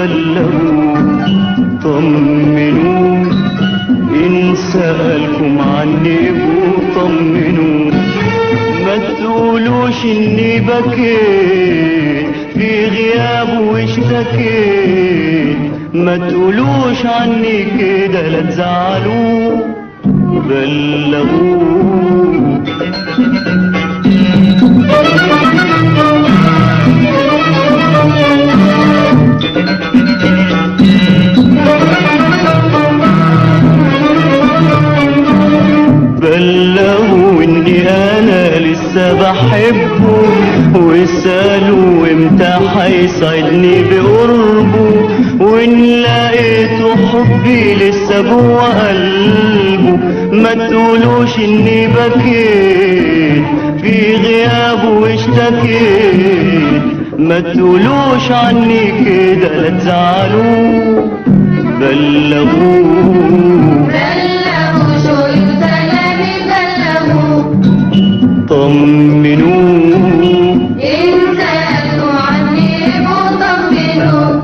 بلغوا طمنوا إن سألكم عني طمنوا ما تقولوش إني بكيت في غيابه واشتكيت ما تقولوش عني كده لا تزعلوا بلغوا بلغوا اني انا لسه بحبه واسألوا امتى هيسعدني بقربه وان لقيته حبي لسه جوه قلبه ما تقولوش اني بكيت في غيابه واشتكيت ما تقولوش عني كده لا تزعلوا بلغوا طمنوا إن سألوا عني طمنوا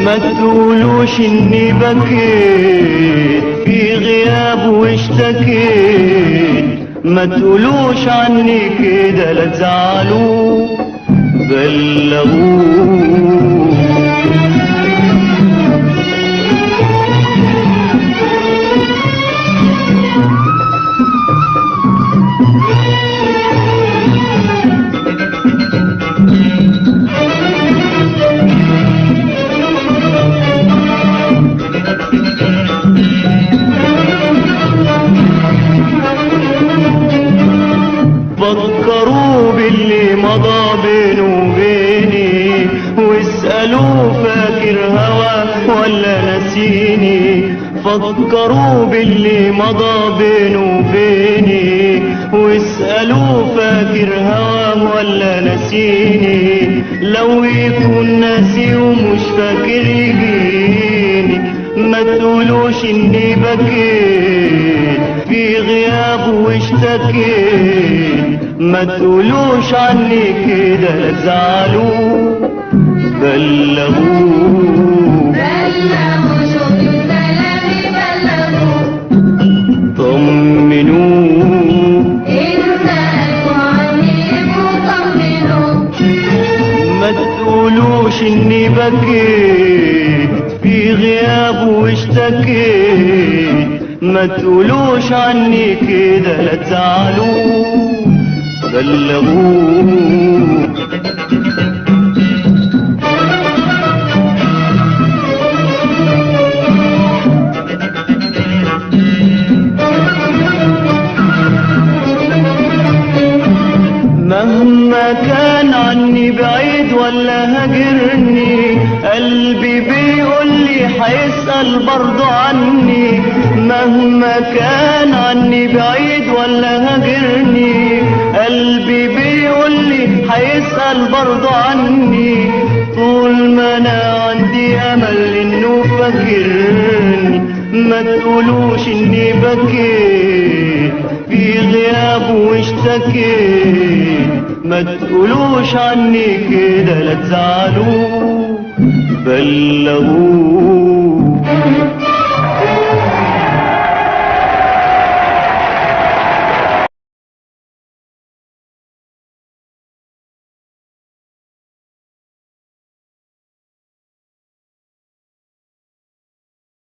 ما تقولوش إني بكيت في غيابه واشتكيت ما تقولوش عني كده لا تزعلوا بلغوا فكروا باللي مضى بينه وبيني واسألوا فاكر هوا ولا نسيني فكروا باللي مضى بينه وبيني واسألوا فاكر هوا ولا نسيني لو يكون ناسي ومش فاكر يجيني ما تقولوش اني بكيت في غيابه واشتكيت ما تقولوش عني كده لا تزعلوا بلغوا شوف كلامي بلغوا طمنوا إن سألوا عني طمنوا ما تقولوش اني بكيت في غيابه واشتكيت ما تقولوش عني كده لا تزعلوا بلغوا مهما كان عني بعيد ولا هاجرني قلبي بيقولي هيسأل برضه عني مهما كان عني بعيد ولا هاجرني قلبي بيقولي هيسأل برضه عني طول ما انا عندي امل انه فاكرني ما تقولوش اني بكيت في غيابه واشتكيت ما تقولوش عني كده لا تزعلوا بلغوا